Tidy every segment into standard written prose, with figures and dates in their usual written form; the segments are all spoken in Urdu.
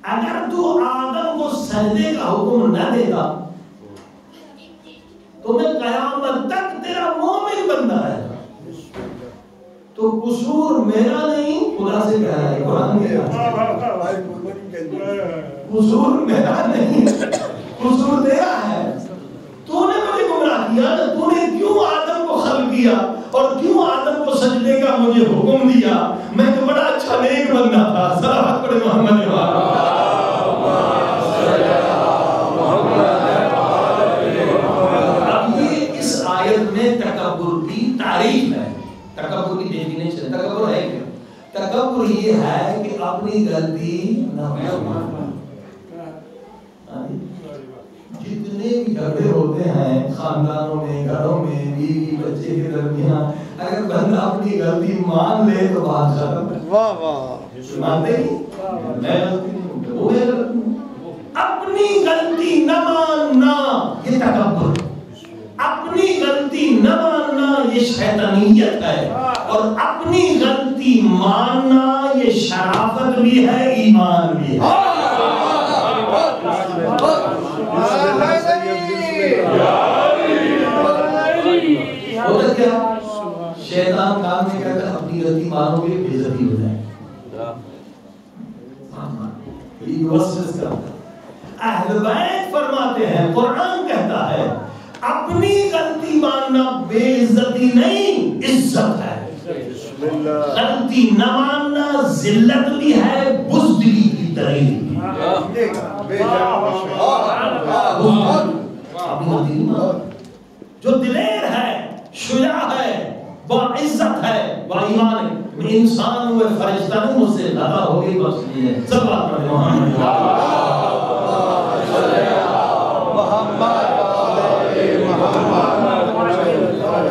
اگر تو آدم کو سجدے کا حکم نہ دیتا تو میں قیامت تک تیرا مومن بندہ رہے گا. تو قصور میرا نہیں, خدا سے کہہ رہا ہے قرآن کہہ رہا ہے قصور میرا نہیں, قصور تیرا ہے. تو نے مجھے گمراہ کیا, تو نے کیوں آدم کو خلق کیا اور کیوں آدم کو سجدے کا مجھے حکم دیا؟ میں تو بڑا اچھا نیک بندہ تھا. صلوات پڑھے محمد وعلیہ. اب یہ اس آیت میں تکبر کی تعریف ہے. تکبر کی ڈیفینیشن, تکبر ہے کیا؟ تکبر یہ ہے کہ اپنی غلطی نہ ماننا. جتنے بھی جھگڑے ہوتے ہیں خاندانوں میں, گھروں میں, بیوی بچے کے درمیان, اگر بندہ اپنی غلطی مان لے تو بات ختم ہے. واہ واہ, مانتے نہیں, میں غلطی نہیں ہوں, وہ ہے غلطی. اپنی غلطی نہ ماننا یہ تکبر, اپنی غلطی نہ ماننا یہ شیطانیت ہے, اور اپنی غلطی ماننا یہ شرافت بھی ہے, ایمان بھی ہے. ہوتا کیا شیطان کام میں کہتا ہے اپنی غلطی مانو گے بے عزتی ہو جائے. اہل بیت فرماتے ہیں, قرآن کہتا ہے اپنی غلطی ماننا بے عزتی نہیں عزت ہے. غلطی نہ ماننا ذلت بھی ہے, بزدلی کی دلیل بھی ہے. جو دلیر ہے, شجاع ہے, وہ عزت ہے, وہ ایمان ہے. میں انسان ہوئے فرشتہ نہیں, مجھ سے زیادہ ہو گئی بس یہ ہے. سب بات پڑھے محمد.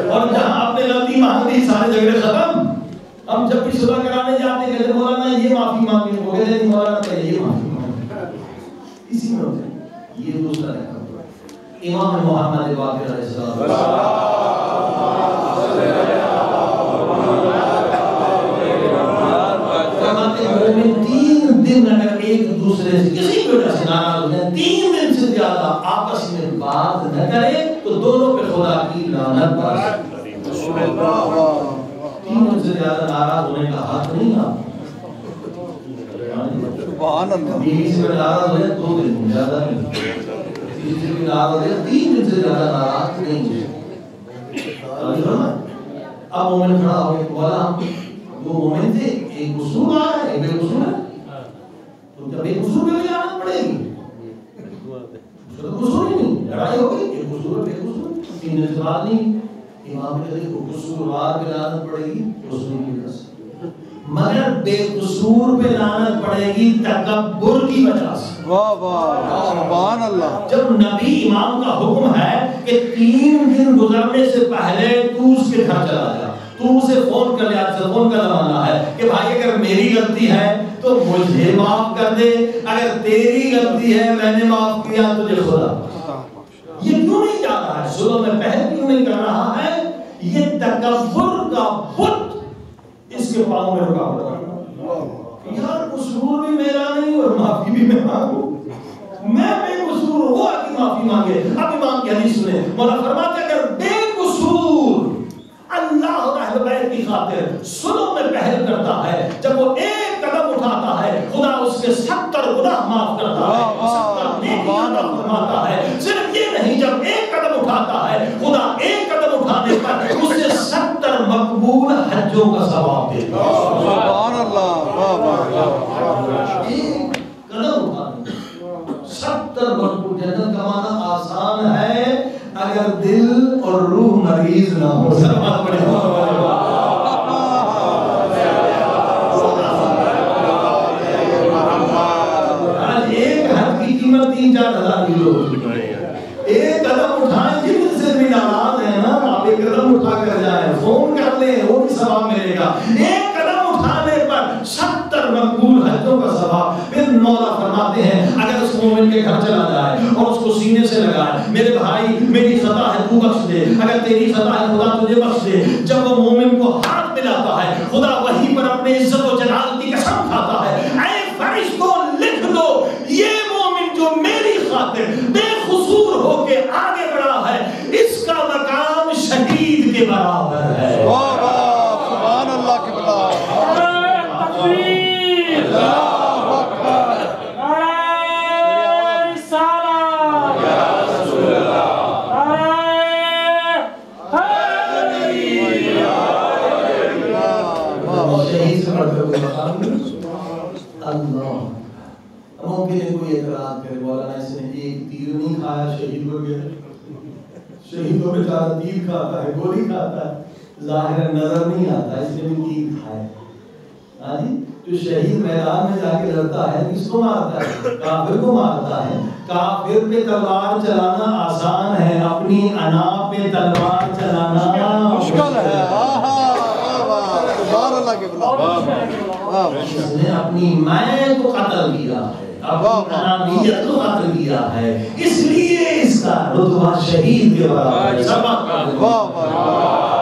اور جہاں آپ نے غلطی مانگ دی سارے جھگڑے ختم. ہم جب بھی صلح کرانے جاتے کہتے مولانا یہ معافی مانگے, وہ کہتے نہیں مولانا پہلے یہ معافی مانگے. اسی میں ہوتا ہے یہ دوسرا ہے. امام محمد باقر علیہ السلام فرماتے ہیں مومن 3 دن اگر ایک دوسرے سے کسی بھی وجہ سے ناراض ہو جائے, 3 دن سے زیادہ آپس میں بات نہ کرے تو دونوں پہ خدا کی لعنت برسے. 3 دن سے زیادہ ناراض ہونے کا حق نہیں آپ. سبحان اللہ. بیوی سے ناراض ہو جائے 2 دن زیادہ نہیں, 3 دن سے زیادہ ناراض نہیں ہے. اب مومن کھڑا ہو گیا, بولا ہم دو مومن تھے, ایک قصور آ رہا ہے, ایک بے قصور ہے, تو جب ایک قصور پہ بھی لعنت پڑے گی. تو قصور ہی نہیں, لڑائی ہو گئی, ایک قصور بے قصور, 3 دن سے بعد نہیں. امام کہتے ہیں قصوروار پہ لعنت پڑے گی قصور کی وجہ سے, مگر بے قصور پہ لعنت پڑے گی تکبر کی وجہ سے. واہ واہ, سبحان اللہ. جب نبی امام کا حکم ہے کہ 3 دن گزرنے سے پہلے تو اس کے گھر چلا جا, تو اسے فون کر لیا. آج فون کا زمانہ ہے کہ بھائی اگر میری غلطی ہے تو مجھے معاف کر دے, اگر تیری غلطی ہے میں نے معاف کیا تجھے خدا. یہ کیوں نہیں جا رہا ہے, صلح میں پہل کیوں نہیں کر رہا ہے؟ یہ تکبر کا بت اس کے پاؤں میں رکاوٹ ہے. یار قصور بھی میرا نہیں اور معافی بھی میں مانگوں, میں بے قصور ہوں, وہ آگے معافی مانگے. اب امام کی حدیث سنیں, مولا فرماتے اگر بے قصور اللہ اور اہل بیت کی خاطر صلح میں پہل کرتا ہے, جب وہ ایک قدم اٹھاتا ہے خدا اس کے 70 گناہ معاف کرتا ہے, 70 نیکیاں عطا فرماتا ہے. صرف یہ نہیں, جب ایک قدم اٹھاتا ہے خدا ایک قدم اٹھانے پر اسے 70 مقبول حجوں کا ثواب دیتا ہے. سبحان اللہ. ایک قدم اٹھانے 70 مقبول. جنت کمانا آسان ہے اگر دل اور روح مریض نہ ہو. سلامت پڑھیں. آج ایک حد کی قیمت 3-4 ہزار کلو. ایک قدم اٹھائیں, جن سے بھی ناراض ہیں نا آپ ایک قدم اٹھا کر جائیں, فون کر لیں, وہ بھی ثواب ملے گا. ایک قدم اٹھانے پر 70 مقبول حجوں کا ثواب. پھر مولا فرماتے ہیں اگر اس مومن کے گھر چلا جائے اور اس کو سینے سے لگائے, میرے بھائی میری خطا ہے تو بخش دے, اگر تیری خطا ہے خدا تجھے بخش دے. جب وہ مومن کو ہاتھ ملاتا ہے خدا وہیں پر اپنے عزت و جلال کی قسم کھاتا ہے, اے فرشتوں لکھ دو اللہ اکبر نعرہ رسالت یا رسول اللہ شہید سے پڑھ کر اللہ ممکن ہے کوئی اعتراض کرے مولانا اس نے ایک تیر نہیں کھایا شہید ہو گیا شہید ہو بیچارہ تیر کھاتا ہے گولی کھاتا ہے ظاہر نظر نہیں آتا اس نے بھی تیر کھایا ہاں جی جو شہید میدان میں جا کے لڑتا ہے کس کو مارتا ہے کافر کو مارتا ہے کافر پہ تلوار چلانا آسان ہے اپنی انا پہ تلوار چلانا مشکل ہے سبحان اللہ کے بلا اس نے اپنی میں کو قتل کیا ہے اپنی انانیت کو قتل کیا ہے اس لیے اس کا رتبہ شہید کے برابر ہے سبق واہ واہ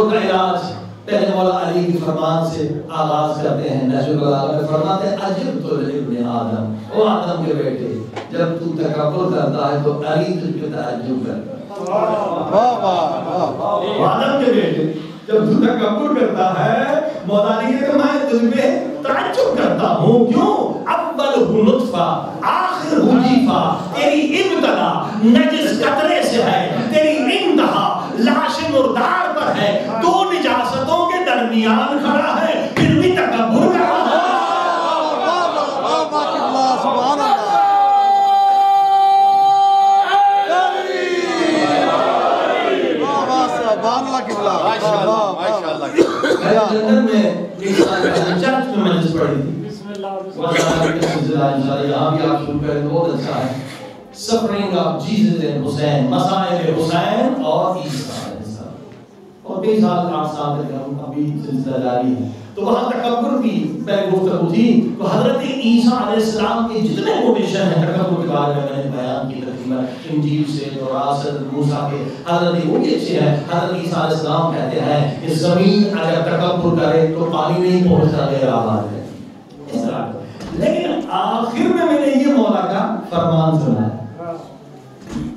کا علاج پہلے مولا علی کی فرمان سے آغاز کرتے ہیں نہج البلاغہ میں فرماتے ہیں عجب تو ابن آدم او آدم کے بیٹے جب تو تکبر کرتا ہے تو علی تجھ پہ تعجب کرتا ہے واہ واہ آدم کے بیٹے جب تو تکبر کرتا ہے مولا علی کہ میں تجھ پہ تعجب کرتا ہوں کیوں اول ہو نطفہ آخر ہو جیفہ تیری ابتدا نجس قطرے سے ہے تیری انتہا لاش مردار پر ہے دو نجاستوں کے درمیان کھڑا ہے پھر بھی تکبر کر رہا ہے سبحان اللہ سبحان اللہ کی بلا ماشاءاللہ لندن میں ایک چرچ میں مجلس پڑھی تھی یہاں بھی آپ سن کر بہت اچھا ہے سفرنگ آف جیسس اینڈ حسین مسائل حسین اور عیسیٰ اور 20 سال 8 سال تک ہم ابھی سلسلہ جاری ہے تو وہاں تکبر کی پہلے گفتگو تھی تو حضرت عیسیٰ علیہ السلام کے جتنے کوٹیشن ہیں تکبر کے بارے میں نے بیان کی تقریباً انجیل سے توراۃ سے موسیٰ کے حضرت وہ بھی اچھے ہیں حضرت عیسیٰ علیہ السلام کہتے ہیں کہ زمین اگر تکبر کرے تو پانی نہیں پہنچتا غیر آباد ہے اس طرح لیکن آخر میں نے یہ مولا کا فرمان سنا ہے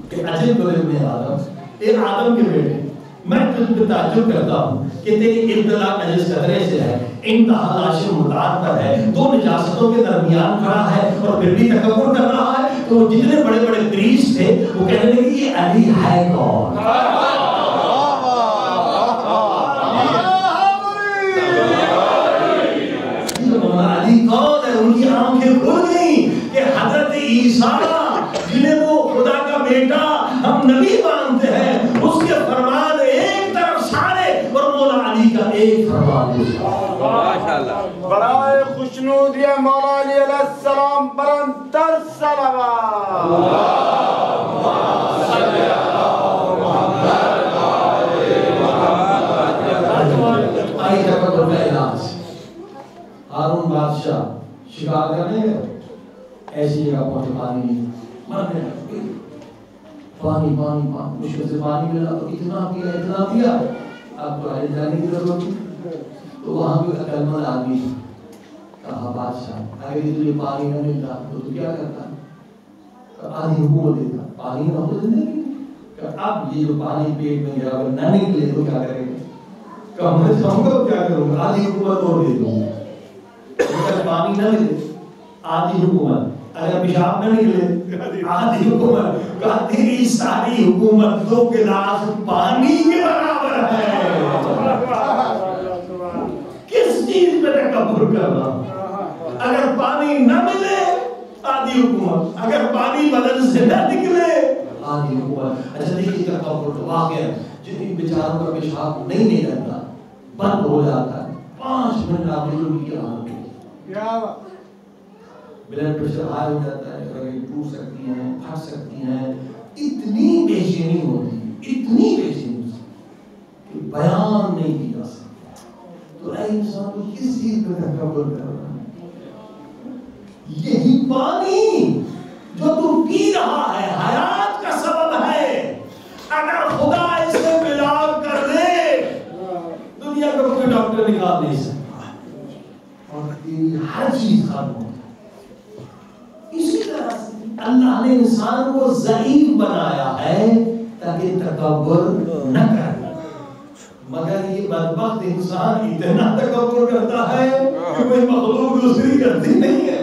کہ عجب تو ابن آدم اے آدم کے بیٹے میں تجھ پہ تعجب کرتا ہوں کہ تیری ابتدا نجس قطرے سے ہے انتہا لاش مردار پر ہے دو نجاستوں کے درمیان کھڑا ہے اور پھر بھی تکبر کر رہا ہے تو جتنے بڑے بڑے پریسٹ تھے وہ کہنے لگے یہ علی ہے کون علی کون ہے ان کی آنکھیں کھل گئیں کہ حضرت عیسیٰ جنہیں وہ خدا کا بیٹا ہم نبی مانتے ہیں اس کے فرمان ایک طرف سارے اور مولا علی کا ایک فرمان ماشاءاللہ برائے خوشنودی مولا علی علیہ السلام برانتر صلوات اللہم صلی اللہ محمد آئی تکبر کا علاج ہارون بادشاہ شکار کرنے گئے ایسی جگہ پہنچے پانی مرنے لگے پانی پانی پانی مشکل سے پانی ملا تو اتنا پیا اب تو آئے جانے کی ضرورت نہیں تو وہاں بھی عقلمند آدمی کہا بادشاہ اگر یہ پانی نہ ملتا تو کیا کرتا آدھی حکومت دیتا پانی نہ ہو زندگی کہ اب یہ جو پانی پیٹ میں گیا اگر نہ نکلے تو کیا کریں گے کہ میں چاہوں گا تو کیا کروں گا آدھی حکومت اور دے دوں اگر پانی نہ ملے آدھی حکومت اگر پیشاب نہ نکلے آدھی حکومت کہا تیری ساری حکومت 2 گلاس پانی کے برابر ہے کس چیز پہ تکبر کر رہا ہوں اگر پانی نہ ملے آدھی حکومت اگر پانی بدن سے نہ نکلے آدھی حکومت اچھا دیکھیے تکبر تو واقع ہے جن بیچاروں کا پیشاب نہیں نکلتا بند ہو جاتا ہے 5 منٹ آپ نے جو کیا بلڈ پریشر ہائی ہو جاتا ہے رگیں ٹوٹ سکتی ہیں پھٹ سکتی ہیں اتنی بے چینی ہوتی ہے اتنی بے چینی کہ بیان نہیں کی جا سکتا تو اے انسان کو کس چیز پہ تکبر کر رہا ہے یہی پانی جو تم پی رہا ہے حیات کا سبب ہے اگر خدا اسے ملاپ کر دے دنیا کا کوئی ڈاکٹر نکال نہیں سکتا اور تیری ہر چیز ختم ہو اسی طرح سے اللہ نے انسان کو ضعیف بنایا ہے تاکہ تکبر نہ کرے یہ بدبخت انسان اتنا تکبر کرتا ہے کہ کوئی مخلوق دوسری کرتی نہیں ہے.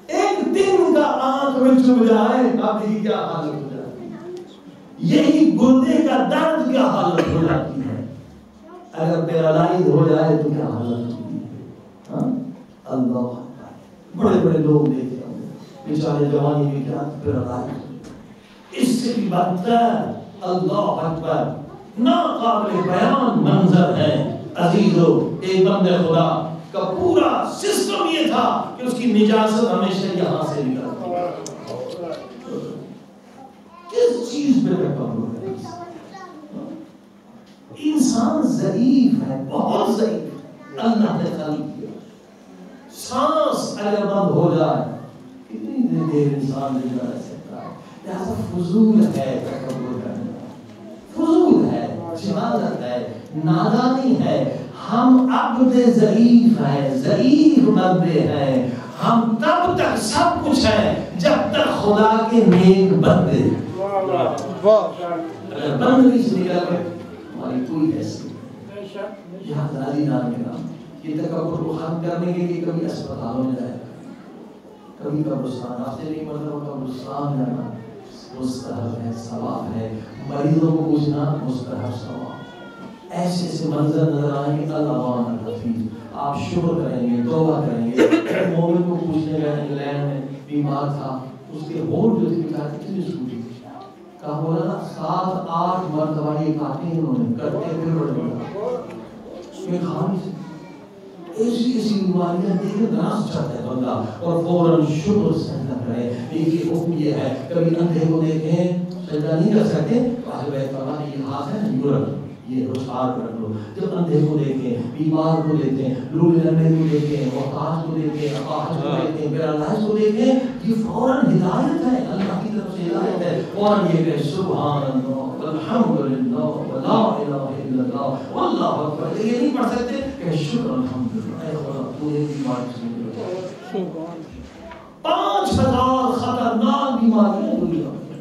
ایک دن کا آنکھ میں چبھ جائے اب ہی کیا حالت ہو جاتی ہے. یہی گردے کا درد کیا حالت ہو جاتی ہے. اگر پیرالائز ہو جائے تو کیا حالت ہوتی ہے. اللہ بڑے بڑے لوگ دیکھتے ہیں بیچارے جوانی میں کیا پیرالائز. اس سے بھی بدتر اللہ اکبر ناقابل بیان منظر ہے عزیزو. ایک بندے خدا کا پورا سسٹم یہ تھا کہ اس کی نجاست ہمیشہ یہاں سے نکلتی ہے. کس چیز پہ تکبر ہے؟ انسان ضعیف ہے, بہت ضعیف. اللہ نے خلق کیا, سانس اگر بند ہو جائے کتنی دیر انسان نہیں رہ سکتا ہے. لہذا فضول ہے تکبر کرنا, فضول ہے, جہالت ہے, نادانی ہے. ہم عبد ضعیف ہیں, ضعیف بندے ہیں. ہم تب تک سب کچھ ہیں جب تک خدا کے نیک بندے. اگر بندگی سے نکل گئے ہماری کوئی حیثیت نہیں. یہاں دادی نام کے نام یہ تکبر کو ختم کرنے کے لیے کبھی اسپتالوں میں جائے, کبھی قبرستان. آپ سے نہیں مطلب قبرستان جانا مستحب ہے, ثواب ہے. مریضوں کو پوچھنا مستحب, ثواب. ایسے ایسے منظر نظر آئیں گے. اللہ الحفیظ, آپ شکر کریں گے, توبہ کریں گے. مومن کو پوچھنے گئے انگلینڈ میں, بیمار تھا, اس کے ہونٹ جو تھی بیچارے کتنی سوٹی, کہا بولا نا 7-8 مرتبہ یہ کاٹے انہوں نے, کرتے پھر بڑھ گیا یہ کھانی سے. ایسی ایسی بیماریاں دیکھے ناس چاہتا ہے بندہ اور فوراً شکر سجدہ کرے. ایک حکم یہ ہے, کبھی اندھے کو دیکھیں سجدہ نہیں کر سکتے, اہل بیت فرماتے ہیں یہ ہاتھ ہے نا یورپ, یہ رخسار کر دو. جب اندھے کو دیکھیں, بیمار کو دیکھیں, لولے لمبے کو دیکھیں, محتاج کو دیکھیں, اپاہج کو دیکھیں, پیرالائز کو دیکھیں, یہ فوراً ہدایت ہے, اللہ کی طرف سے ہدایت ہے. فوراً یہ کہ سبحان اللہ والحمدللہ ولا الہ الا اللہ واللہ اکبر. یہ نہیں پڑھ سکتے کہ شکر الحمدللہ, اے خدا تو یہ بیمار سے 5000 خطرناک بیماریاں دنیا میں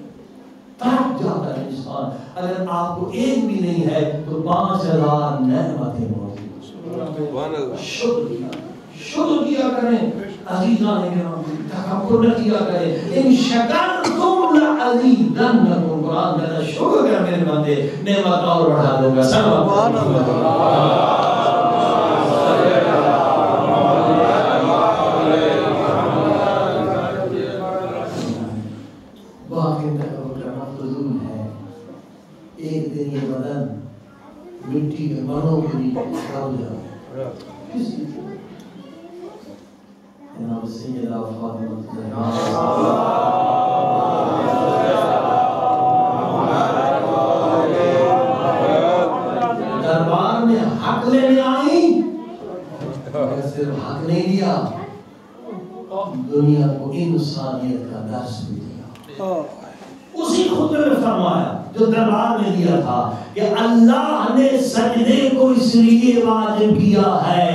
تڑپ جاتا ہے انسان. اگر آپ کو ایک بھی نہیں ہے تو 5000 نعمتیں موجود. شکر کیا کریں عزیزان کرام, تکبر نہ کیا کریں. ان شکرتم لازیدنکم, قرآن کہتا ہے شکر کر میرے بندے, نعمت اور بڑھا دوں گا. سبحان اللہ. ایک دن یہ بدن مٹی کے منوں کے لیے کھڑ جائے. کسی جناب سیدہ فاطمہ دربار میں حق لینے آئی, صرف حق نہیں دیا, دنیا کو انسانیت کا درس بھی دیا. اسی خطبے میں فرمایا جو دربار میں دیا تھا کہ اللہ نے سجدے کو اس لیے واجب کیا ہے,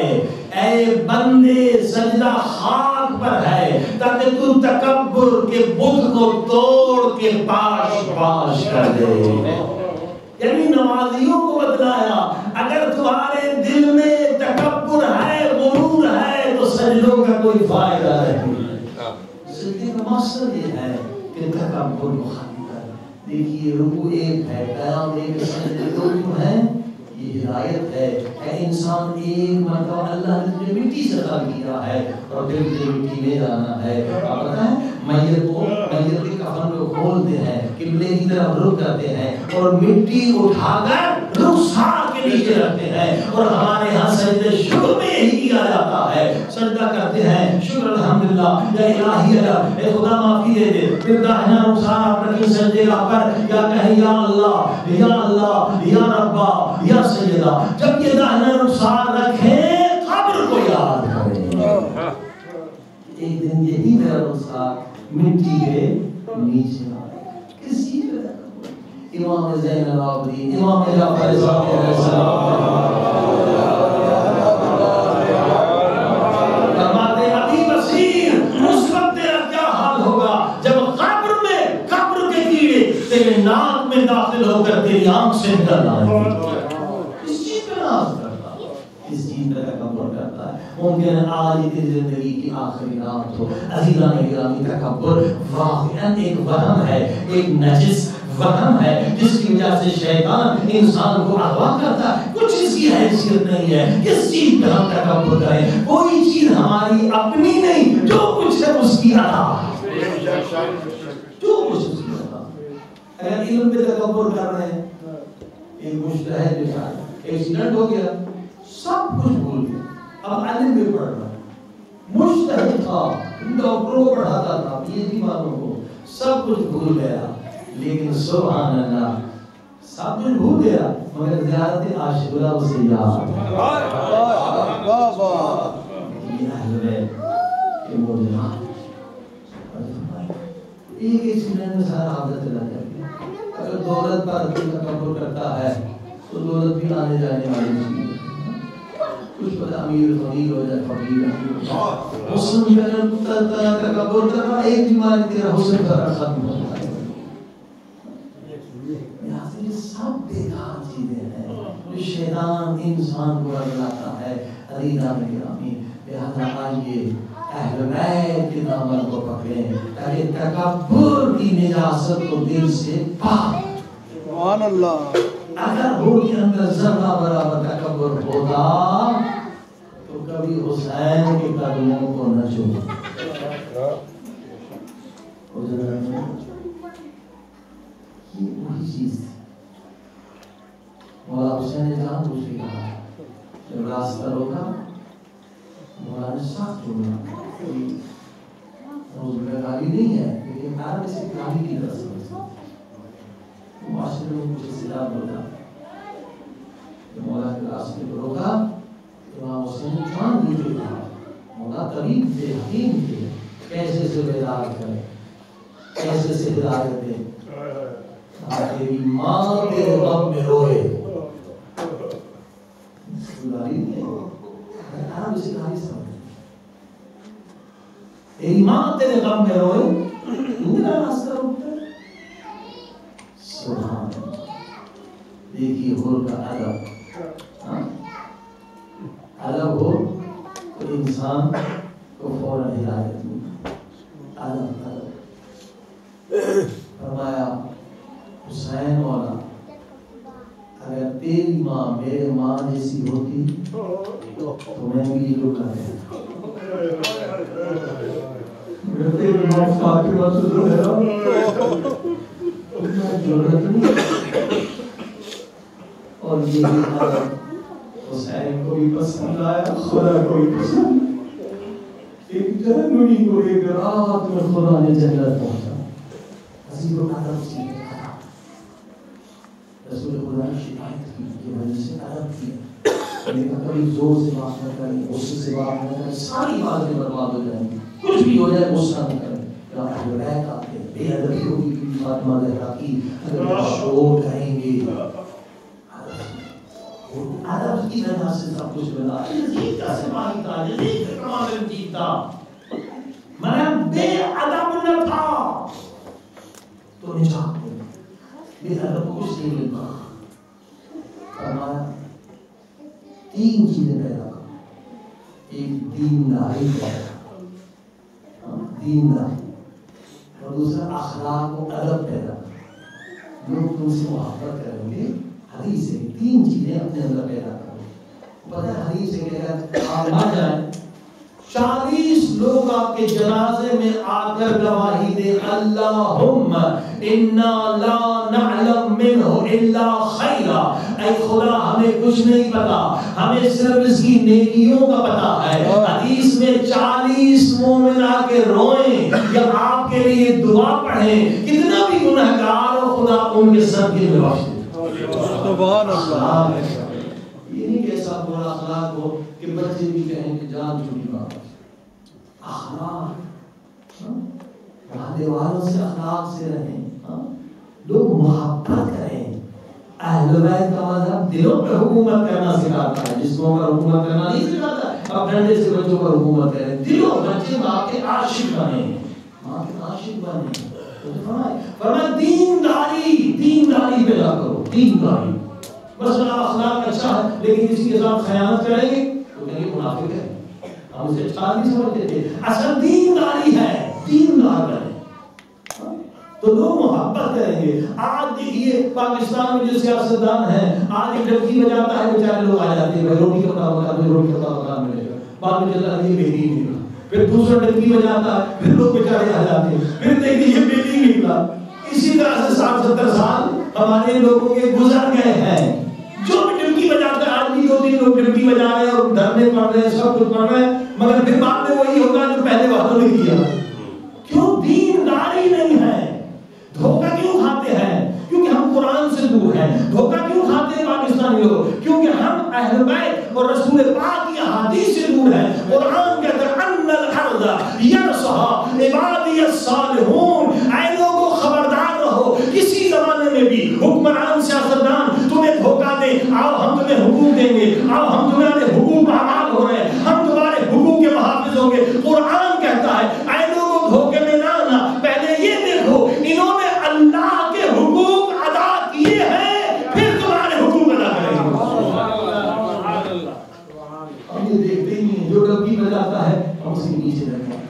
اے بندے سجدہ خاک پر ہے تاکہ تو تکبر کے بت کو توڑ کے پاش پاش کر دے. یعنی نمازیوں کو بتلایا اگر تمہارے دل میں تکبر ہے, غرور ہے, تو سجدوں کا کوئی فائدہ نہیں. سجدے کا مقصد یہ ہے کہ تکبر کو ختم کر. دیکھیے رکوع ایک ہے, قیام ایک, سجدے دو ہیں. یہ ہدایت ہے کہ انسان ایک مرتبہ اللہ نے مٹی سے خلق کیا ہے اور پھر سے مٹی میں جانا ہے. آپ پتہ ہے میت کے کفن کو کھولتے ہیں, قبلے کی طرف رخ کرتے ہیں اور مٹی اٹھا کر رخسار کے نیچے رکھتے ہیں. اور ہمارے ہاں سجدے شکر میں یہی کیا جاتا ہے, سجدہ کرتے ہیں شکر الحمدللہ, یا الہی اے خدا معافی دے دے. پھر داہنا رخسار آپ رکھیں سجدے پر, یا کہیں یا اللہ یا اللہ یا ربا یا سیدہ. جب یہ داہنا رخسار رکھیں قبر کو یاد کریں. ایک دن یہی میرا رخسار مٹی کے نیچے آئے. کسی طرح امام زین العابدین, امام جعفر صادق علیہ السلام فرماتے ابھی بصیر, اس وقت تیرا کیا حال ہوگا جب قبر میں قبر کے کیڑے تیرے ناک میں داخل غافل ہو کر تیری آنکھ سے نکل آئے. اس چیز پہ ناز کرتا ہے, اس چیز پہ تکبر کرتا ہے. ممکن ہے آج تیری زندگی کی آخری رات ہو. عزیزان گرامی, تکبر واقعاً ایک وہم ہے, ایک نجس وہم ہے جس کی وجہ سے شیطان انسان کو اغوا کرتا ہے. کچھ اس کی حیثیت نہیں ہے کس چیز پہ ہم تکبر کریں. کوئی چیز ہماری اپنی نہیں, جو کچھ ہے اس کی عطا ہے, جو کچھ اس کی عطا. اگر علم پہ تکبر کر رہے ہیں, ایک مجتہد بیچارہ ایکسیڈنٹ ہو گیا, سب کچھ بھول گیا, اب علم بھی پڑھ رہا ہے, مجتہد تھا, ڈاکٹروں کو پڑھاتا تھا, پی ایچ ڈی والوں کو, سب کچھ بھول گیا. لیکن سبحان اللہ سب کچھ بھول گیا مگر زیارت عاشورہ اسے یاد. واہ واہ. یہ اہل بیت کے معجزات. ایک ایکسیڈنٹ میں سارا عادت چلا جائے. اگر دولت پر تکبر کرتا ہے تو دولت بھی آنے جانے والی چیز ہے. کچھ پتہ امیر فقیر ہو جائے, فقیر حسن کا تکبر کرنا ایک بیماری تیرا حسن کا ختم ہو جائے. سب بیکار چیزیں ہیں جو شیطان انسان کو رگلاتا ہے. عزیزان گرامی, لہذا آئیے اہل بیت کے دامن کو پکڑیں تاکہ تکبر کی نجاست کو دل سے پاک. سبحان اللہ. اگر روح کے اندر ذرہ برابر تکبر ہوتا تو کبھی حسین کے قدموں کو نہ چھوڑ. یہ وہی چیز تھی. مولا حسین نے جان بوجھ کے کہا, جب راستہ روکا مولا نے ساتھ چھوڑا. کوئی روز میں گالی نہیں ہے لیکن عرب سے گالی کی رسم ہے. معاشرے میں کچھ اصطلاح ہوتا ہے. مولا کے راستے کو روکا, امام حسین نے جان بوجھ کے کہا, مولا طبیب تھے, حکیم تھے, کیسے سے بیدار کرے, کیسے سے ہدایت دے. تیری ماں تیرے غم میں روئے. گالی نہیں ہے, عرب سے گالی سمجھ. تیری ماں تیرے غم میں روئے, تو میرا راستہ روکتا ہے. سبحان اللہ. دیکھیے حور کا ادب, ادب ہو تو انسان کو فوراً ہدایت ملتی. ادب ادب. فرمایا حسین مولا اگر تیری ماں میرے ماں جیسی ہوتی تو میں بھی یہ لوگ کرتے. تیری ماں فاطمہ زہرا ضرورت نہیں. اور یہ حسین کو بھی پسند آیا, خدا کو بھی پسند. ایک جنوری کو ایک رات میں خدا نے جنت پہنچا. عزیز و ادب سے رسول خدا نے شکایت کی کہ وجہ سے ادب کیا. لیکن کبھی زور سے بات نہ کریں, غصے سے بات نہ کریں, ساری باتیں برباد ہو جائیں گی. کچھ بھی ہو جائے غصہ نہ کریں. اہل بیت آتے ہیں, بے ادبی ہوگی کہ فاطمہ زہرا کی, اگر شور کہیں گے. ادب کی وجہ سے سب کچھ ملا. یزید کا سپاہی تھا, یزید کا کمال جیت تھا, مگر بے ادب نہ تھا تو نجات ملی. بے ادب کو کچھ نہیں ملتا. فرمایا تین چیزیں پیدا کرو. ایک دینداری پیدا, دینداری, اور دوسرا اخلاق و ادب پیدا کرو. لوگ تم سے محبت کریں گے. حدیث ہے, تین چیزیں اپنے اندر پیدا کرو. پتہ ہے حدیث ہے کہ اگر آپ مر جائیں 40 لوگ آپ کے جنازے میں آ کر گواہی دے, اللہم انا لا نعلم منہ الا خیرا, اے خدا ہمیں کچھ نہیں پتا, ہمیں صرف اس کی نیکیوں کا پتا ہے. حدیث میں 40 مومن آ کے روئیں یا آپ کے لیے دعا پڑھیں, کتنا بھی گنہگار ہو خدا ان کے صدقے میں بخش دے. سبحان اللہ. یہ نہیں کہ ایسا برا اخلاق ہو کہ بچے بھی کہیں کہ جان چھوٹی بات. اخلاق, رہنے والوں سے اخلاق سے رہیں, لوگ محبت کریں. اہل بیت کا مذہب دلوں پر حکومت کرنا سکھاتا ہے, جسموں پر حکومت کرنا نہیں سکھاتا. اب ڈنڈے سے بچوں پر حکومت کریں. دلوں, بچے ماں کے عاشق بنے, ماں کے عاشق بنے. فرمایا دینداری پیدا کرو، دینداری. مثلا اخلاق اچھا ہے لیکن کسی کے ساتھ خیانت کریں گے تو کہیں منافق ہے. ہم اسے اچھا نہیں سمجھتے تھے. اصل دینداری ہے، دیندار بنے تو لوگ محبت کریں گے. آج دیکھیے پاکستان میں جو سیاستدان ہیں، آج ایک ڈبکی بجاتا ہے بیچارے لوگ آ جاتے ہیں روٹی کپڑا مکان، روٹی کپڑا مکان ملے گا. بعد میں چلتا ہے یہ بیٹی نکلا، پھر دوسرا ڈبکی بجاتا ہے، پھر لوگ بیچارے آ جاتے ہیں، پھر دیکھتے یہ بیٹی نکلا. اسی طرح سے 60-70 سال ہمارے لوگوں کے گزر گئے ہیں. جو بھی ڈبکی بجاتا ہے، آج بھی 2-3 لوگ ڈبکی بجا رہے ہیں اور دھرنے پڑ رہے ہیں، سب کچھ پڑھ رہے ہیں، مگر پھر بعد میں وہی ہوگا جو پہلے والوں نے کیا. کیوں؟ دینداری نہیں ہے. دھوکہ کیوں کھاتے ہیں؟ کیونکہ ہم قرآن سے دور ہیں. دھوکہ کیوں کھاتے ہیں پاکستانی لوگ؟ کیونکہ ہم اہل بیت اور رسول پاک کی احادیث سے دور ہیں. قرآن کہتا ہے ان الارض یرثها عبادی الصالحون. اے لوگوں خبردار رہو، کسی زمانے میں بھی حکمران سیاستدان تمہیں دھوکہ دیں، آؤ ہم تمہیں حقوق دیں گے، آؤ ہم تمہارے حقوق بحال ہو رہے ہیں، ہم تمہارے حقوق کے محافظ ہوں گے. قرآن کہتا ہے اے لوگوں دھوکے میں نہ آنا، پہلے یہ دیکھو انہوں نے اللہ کے حقوق ادا کیے ہیں، پھر تمہارے حقوق ادا کریں گے. ہم یہ دیکھتے ہی ہیں، جو ڈبکی بجاتا ہے ہم اس کے پیچھے رہتے ہیں.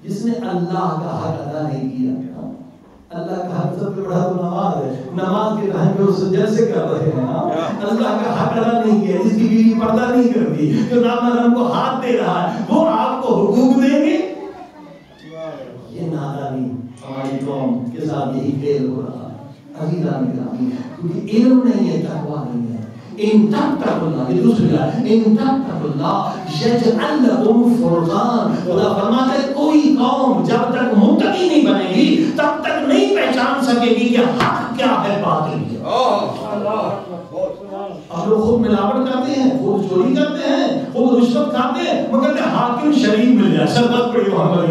جس نے اللہ کا حق ادا نہیں کیا، اللہ کا حق سب سے بڑا تو نماز ہے. نماز کے ٹائم پہ اس جلسے کر رہے ہیں، اللہ کا حق ادا نہیں کیا. جس کی بیوی پردہ نہیں کرتی، جو نامحرم کو ہاتھ دے رہا ہے، وہ آپ کو حقوق دیں گے. یہ نادانی ہماری قوم کے ساتھ یہی کھیل ہو رہا ہے. عزیزان گرامی، کیونکہ علم نہیں ہے، تقویٰ نہیں ہے. ان تتقوا اللہ، یہ دوسری ہے، ان تتقوا اللہ یجعل لکم فرقان. خدا فرماتا ہے کوئی قوم جب تک متقی نہیں بنے گی تب تک نہیں پہچان سکے گی کہ حق کیا ہے، باطل کیا. ہم لوگ خود ملاوٹ کرتے ہیں، خود چوری کرتے ہیں، خود رشوت کھاتے ہیں، مگر حاکم شریف مل جائے. سربت پڑھی محمد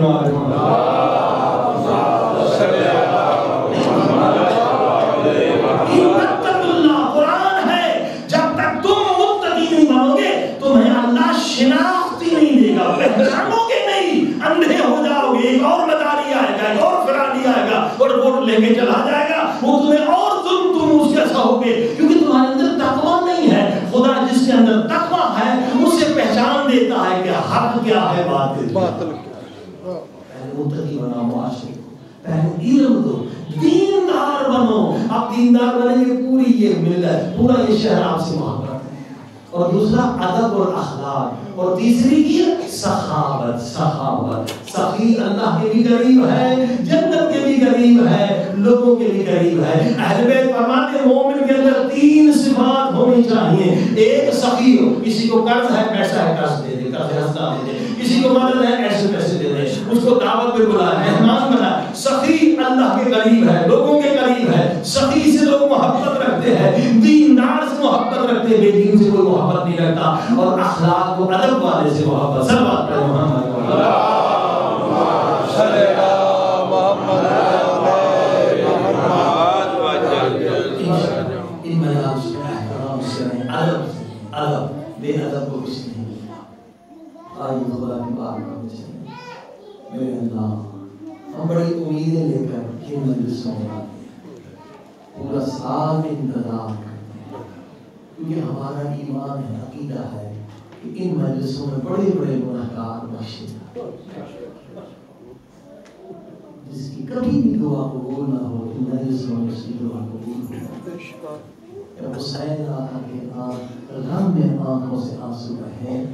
شناخت ہی نہیں دے گا، پہچانو گے نہیں، اندھے ہو جاؤ گے. ایک اور مداری آئے گا، ایک اور فرانی آئے گا اور ووٹ لے کے چلا جائے گا، وہ تمہیں اور ظلم تم اس جیسا ہوگے، کیونکہ تمہارے اندر تقویٰ نہیں ہے. خدا جس کے اندر تقویٰ ہے اسے پہچان دیتا ہے کہ حق کیا ہے، باطل کیا. پہلے متقی بنا معاشرے کو، پہلے علم دو، دیندار بنو. آپ دیندار بنیں گے پوری یہ ملت، پورا یہ شہر آپ سے محبت. اور دوسرا ادب اور اخلاق، اور تیسری کی سخاوت. سخی اللہ کے بھی قریب ہے، جنت کے بھی قریب ہے، لوگوں کے بھی قریب ہے. اہل بیت فرماتے ہیں مومن کے اندر 3 صفات ہونی چاہیے. ایک سخی ہو، کسی کو قرض ہے پیسہ ہے قرض دے دے، قرض ہستا دے دے. کسی کو مدد ہے پیسے دے دے، اس کو دعوت پہ بلائے، مہمان بنائے. سخی اللہ کے قریب ہے، لوگوں کے قریب ہے. سخی سے لوگ محبت رکھتے ہیں، دیندار سے محبت رکھتے ہیں، بے دین سے کوئی محبت نہیں رکھتا. اور اخلاق و ادب والے سے محبت. سب بات پڑھیں محمد ادب بے ادب کو کچھ نہیں ملتا. آئیے خدا کی بات کرنے چاہیے. میرے اللہ، ہم بڑی امیدیں لے کر ان مجلسوں میں آتے ہیں، پورا سال انتظار کرتے ہیں، کیونکہ ہمارا ایمان ہے، عقیدہ ہے کہ ان مجلسوں میں بڑے بڑے گناہگار بخشے جاتے ہیں. جس کی کبھی بھی دعا قبول نہ ہو، ان مجلسوں میں اس کی دعا قبول ہو. حسین آقا کے غم میں آنکھوں سے آنسو بہے،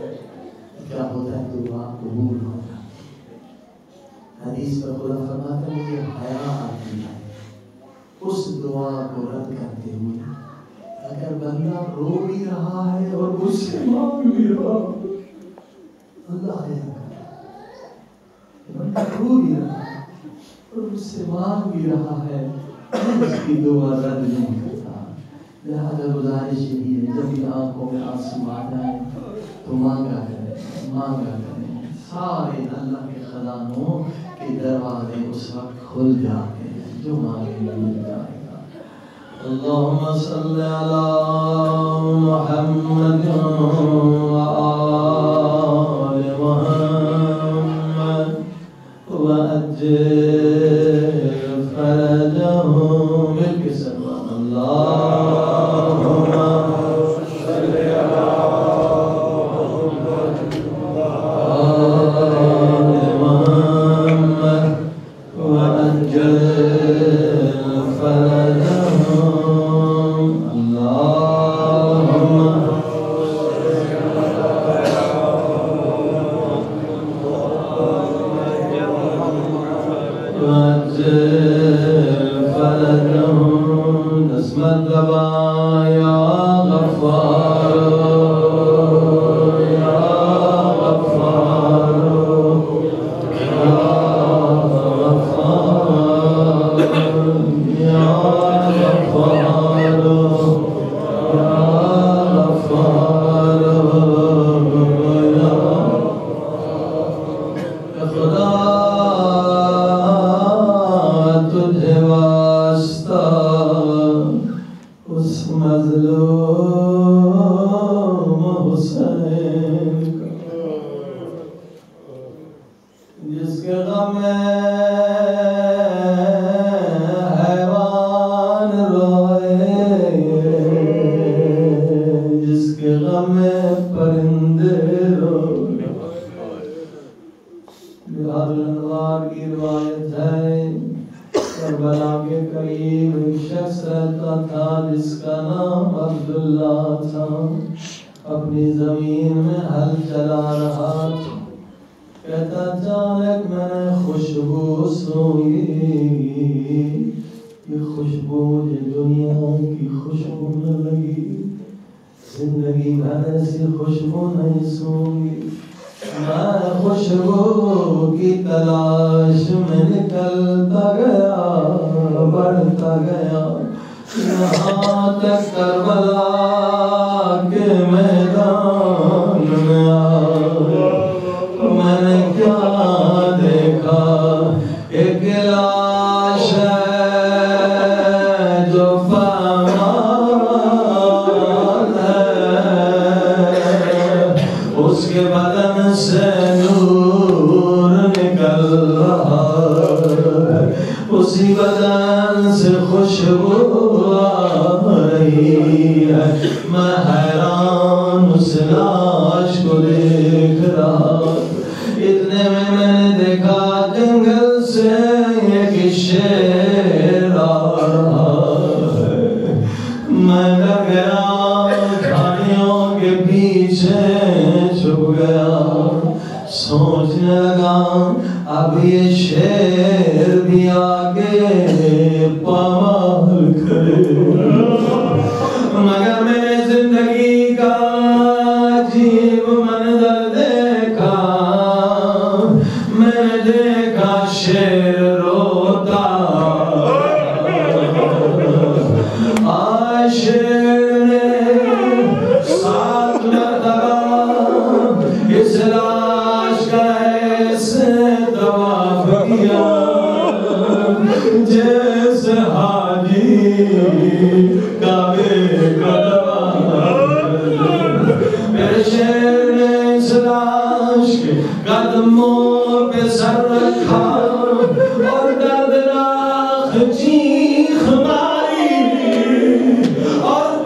کیا ہوتا ہے؟ دعا قبول ہو جاتی ہے. حدیث پر خدا فرماتا ہے مجھے حیا آتی ہے اس دعا کو رد کرتے ہوئے. اگر بندہ رو بھی رہا ہے اور مجھ سے مانگ بھی رہا، اللہ ہے بندہ رو بھی رہا ہے اور مجھ سے مانگ بھی رہا ہے، اس کی دعا رد نہیں کرتا. لہذا گزارش یہی ہے، جب بھی آنکھوں میں آنسو آ جائیں تو مانگا کریں. سارے اللہ کے خزانوں کے دروازے اس وقت کھل جاتے ہیں، جو مانگے مل جائے گا. اللہم صلی علی محمد و آل محمد و عجل یا غفار یا غفار یا غفار یا غفار خدا تجھے واسطہ اس مظلوم حسین کا جس کے غم میں حیوان روئے جس کے غم میں پرندے روئے بہار الانوار کی روایت ہے کربلا کے قریب ایک شخص رہتا تھا جس کا نام عبداللہ تھا اپنی زمین میں ہل چلا رہا تھا کہتا اچانک میں نے خوشبو سونگی یہ خوشبو مجھے دنیا کی خوشبو نہ لگی زندگی بھر ایسی خوشبو نہیں سونگی میں خوشبو کی تلاش میں نکلتا گیا بڑھتا گیا یہاں تک کربلا کے میدان میں آیا میں نے کیا دیکھا ایک لاش ہے جو پامال ہے اس کے بدن سے نور نکل رہا ہے اسی بدن سے خوشبو آ رہی ہے میں حیران اس لاش کو دیکھ رہا اتنے میں نے دیکھا جنگل سے ایک شیر آ رہا ہے میں ڈر گیا کھانیوں کے پیچھے چھپ گیا سوچنے لگا اب یہ شیر بھی آگے پامال کرے مگر میں نے زندگی کا عجیب منظر دیکھا میں نے دیکھا شیر روتا شیر نے 7 مرتبہ اس لاش کا ایسے طواف کیا جیسے حاجی کعبے کا میرے شیر نے اس لاش کے قدموں پہ سر رکھا اور دردناک چیخ ماری اور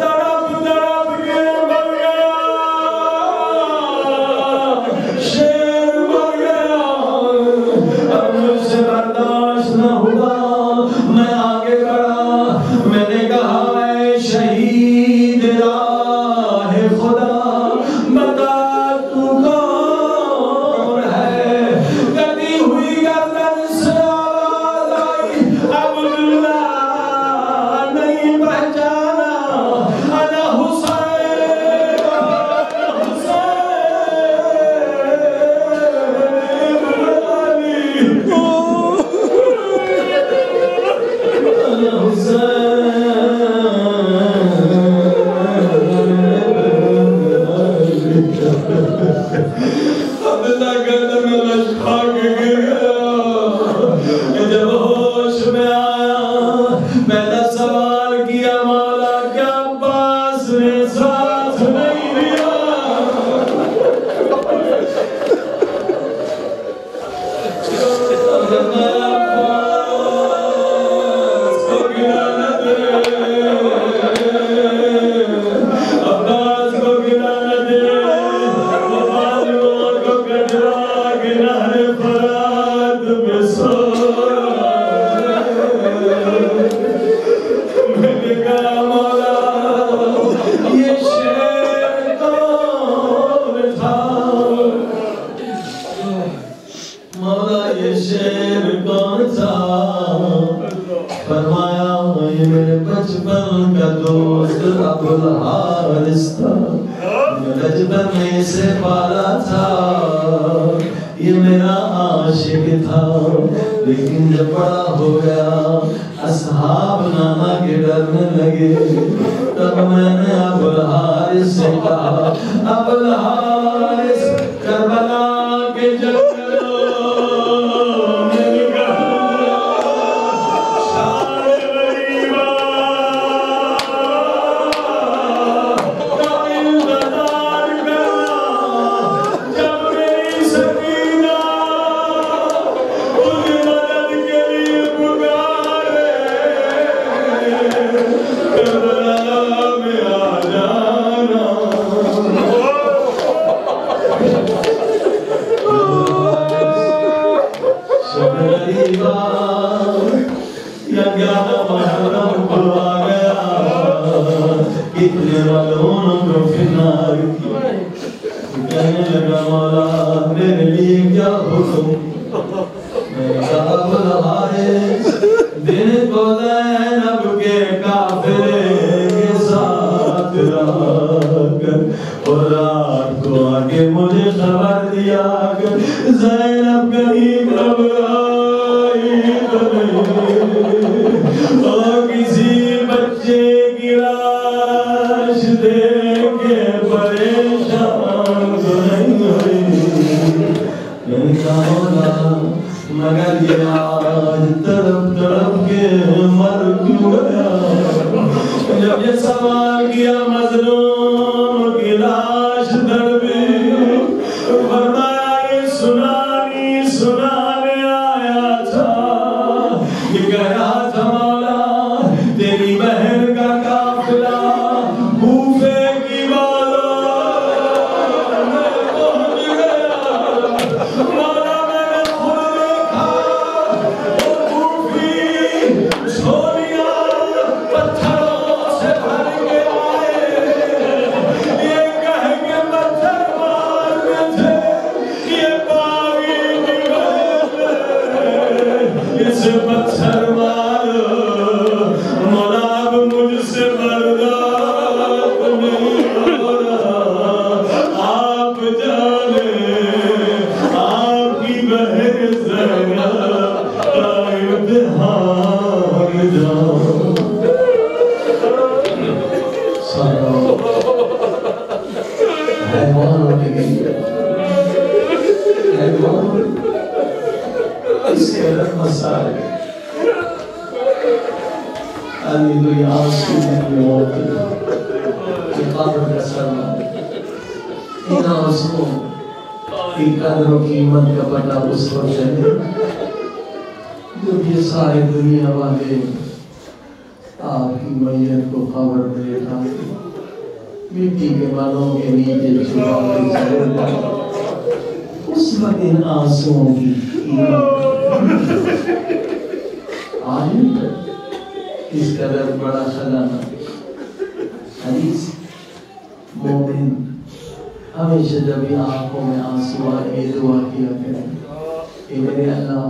ابو الحارث تھا، بچپن میں سے پالا تھا، یہ میرا عاشق تھا، لیکن جب بڑا ہو گیا اصحاب نانا کے ڈرنے لگے، تب میں نے ابو الحارث سے کہا ابو الحارث کربلا کے جنگلوں میں نکل شان غریبا کا انتظار کرنا، جب میری سکینہ تجھے مدد کے لیے پکارے، کربلا میں آ جانا۔ غریبا یا گیارہ محرم کو آ گیا، کتنے ملعون کو فنار کیا، کہنے لگا مولا میرے لیے کیا حکم؟ میں کہا ابو الحارث دن کو زینب کے قافلے کے ساتھ رہا کر، اور رات کو آگے مجھے خبر دیا کر زینب کہیں گھبرائی تو نہیں، اور کسی بچے کی لاش دیکھ کے پریشان تو نہیں ہوئی۔ میں کہا مولا مگر یہ آج تڑپ تڑپ کے مر کیوں گیا؟ جب یہ سوال کیا مظلوم کی لاش تڑپی، فرمایا یہ سنانے آیا تھا، یہ کہہ رہا تھا مولا تیری بہن کا قافلہ کوفے کی بازار میں پہنچ گیا، مولا میں نے خود دیکھا وہ کوفی جھولیاں پتھروں سے بھر کے آئے، یہ کہہ کے پتھر مارتے تھے یہ باغی نکلے، اس پتھر مارو مولا اب مجھ سے برداشت نہیں ہو رہا، آپ جانے آپ کی بہن زینب کا امتحان جاؤ۔ حیوان ہو گئی، حیوان اس کے اندر مسائل علی تو یہاں سننے کی موت کہ قبر کا سرما، ان آنسوں کی قدر و قیمت کا پتہ اس وقت چلے جب یہ سارے دنیا والے آپ کی میت کو قبر میں اٹھا کے مٹی کے بالوں کے نیچے چھپا کے چلے جائیں، اس وقت ان آنسوں کی قیمت آج اس قدر بڑا خزانہ۔ حدیث مومن ہمیشہ جب بھی آنکھوں میں آنسو آئے یہ دعا کیا کریں کہ میرے اللہ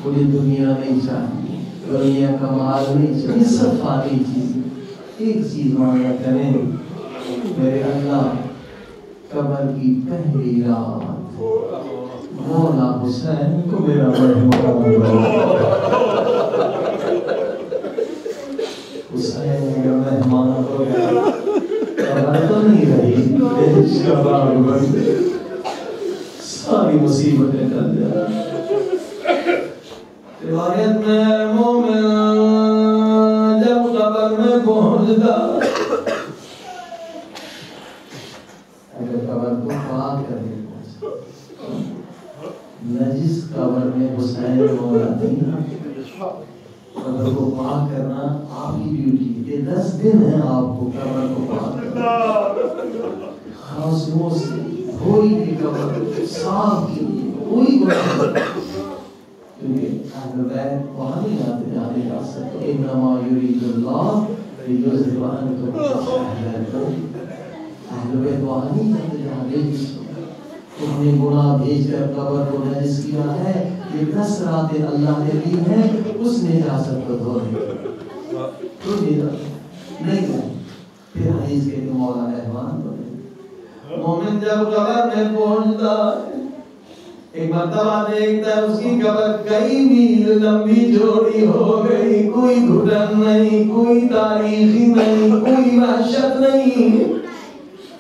مجھے دنیا نہیں چاہیے، دنیا کا مال نہیں چاہیے، یہ سب فانی چیزیں، ایک چیز مانگا کریں میرے اللہ قبر کی پہلی رات مولا حسین کو میرا مہمان بنا، حسین میرا مہمان ہو گیا، قبر تو نہیں رہی اس کا باغ بن گیا، ساری مصیبتیں ٹل جائیں۔ روایت میں مومن جب قبر میں پہنچتا اگر قبر کو پاک کرنے پہنچتا، نجس قبر میں حسین مولا نہیں، قبر کو پاک کرنا آپ کی ڈیوٹی ہے، 10 دن ہے آپ کو قبر کو پاک کرنا، خاصیوں سے کوئی بھی قبر صاف کیجیے، کوئی گناہ کیونکہ اہل بیت وہاں نہیں آتے جانے جا سکتے، انما یرید اللہ لیذہب عنکم اہل البیت، اہل بیت وہاں نہیں جاتے جہاں لے تم نے گناہ بھیج کر قبر کو نجس کیا ہے، یہ 10 راتیں اللہ نے دی ہیں اس نجاست کو دھونے نہیں حدیث کے مولا احوان بنے مومن جب قبر میں پہنچتا ہے ایک مرتبہ دیکھتا ہے اس کی قبر کئی میل لمبی جوڑی ہو گئی کوئی گھٹن نہیں کوئی تاریخی نہیں کوئی وحشت نہیں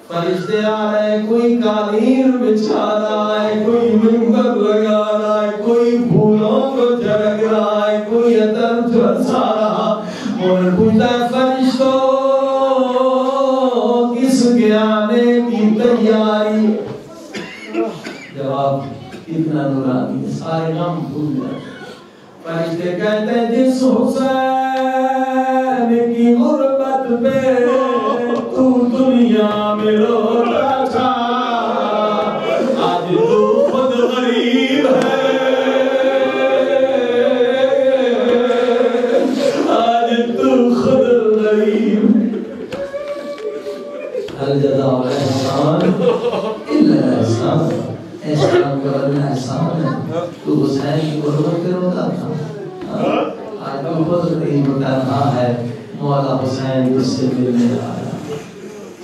فرشتے آ رہے ہیں کوئی قالین بچھا رہا ہے کوئی منبر لگا رہا ہے کوئی پھولوں کو جھڑک رہا ہے کوئی عطر جھلسا رہا مومن پوچھتا ہے فرشتوں کس کے آنے کی تیاری جواب کتنا نورانی سارے غم بھول جائے فرشتے کہتے ہیں جس حسین کی غربت پہ تو دنیا میں روتا تھا آج تو خود غریب ہے آج تو خود غریب هل جزاء الاحسان الا الاحسان احسان کا بدلہ احسان ہے تو حسین کی غربت پہ روتا تھا آج تو خود غریب تنہا ہے مولا حسین جس سے ملنے آیا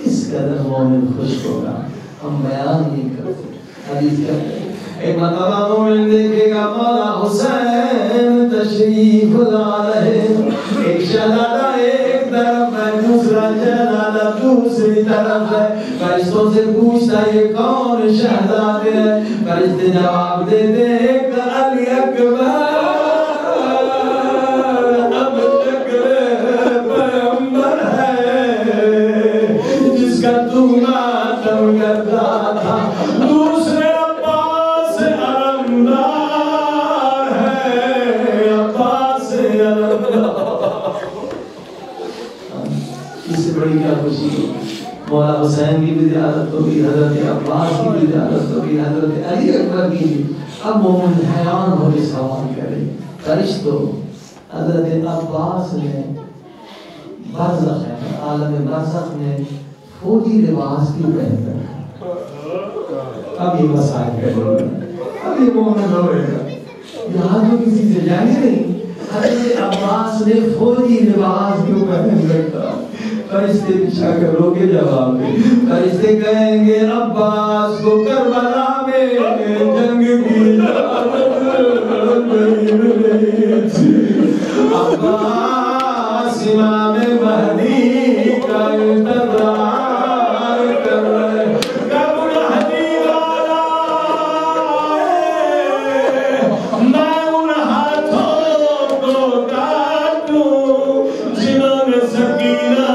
اس قدر مومن خوش ہوگا ہم بیان نہیں کرتے حدیث کہتے ہیں ایک مرتبہ مومن دیکھے گا مولا حسین تشریف لا رہے ایک شہزادہ ایک طرف ہے دوسرا شہزادہ دوسری طرف ہے فرشتوں سے پوچھتا یہ کون شہزادے ہیں فرشتے جواب دیتے ایک علی اکبر دوسرے عباس علمدار ہے عباس علمدار اس سے بڑی کیا خوشی مولا حسین کی بھی زیارت ہوگی حضرت عباس کی بھی زیارت ہوگی حضرت علی اکبر کی بھی اب مومن حیران ہو کے سوال کرے فرشتوں حضرت عباس نے برزخ ہے عالم برزخ میں فوجی لباس کیوں پہنتا ہے اب یہ مسائل کرے اب یہ مومن ہوئے گا یہاں تو کسی سے جانے نہیں حضرت عباس نے فوجی لباس کیوں پہن رکھا فرشتے پیچھا کرو کے جواب دے فرشتے کہیں گے عباس کو کربلا میں جنگ کی اجازت نہیں ملی تھی عباس امام مہدی کا انتظار کر رہے کب مہدی والا میں ان ہاتھوں کو کاٹوں جنہوں نے سکینہ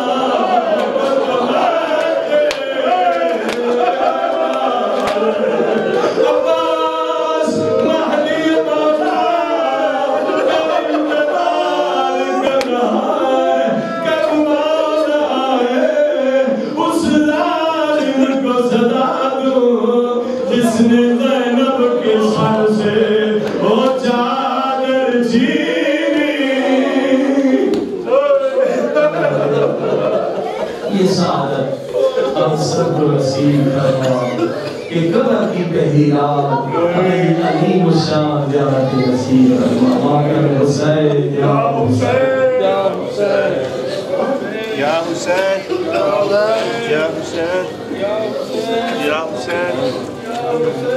کہ قبر کی پہلی رات ہمیں علیم الشان زیارت نصیب فرما ماکر حسین یا حسین یا حسین یا حسین یا حسین یا حسین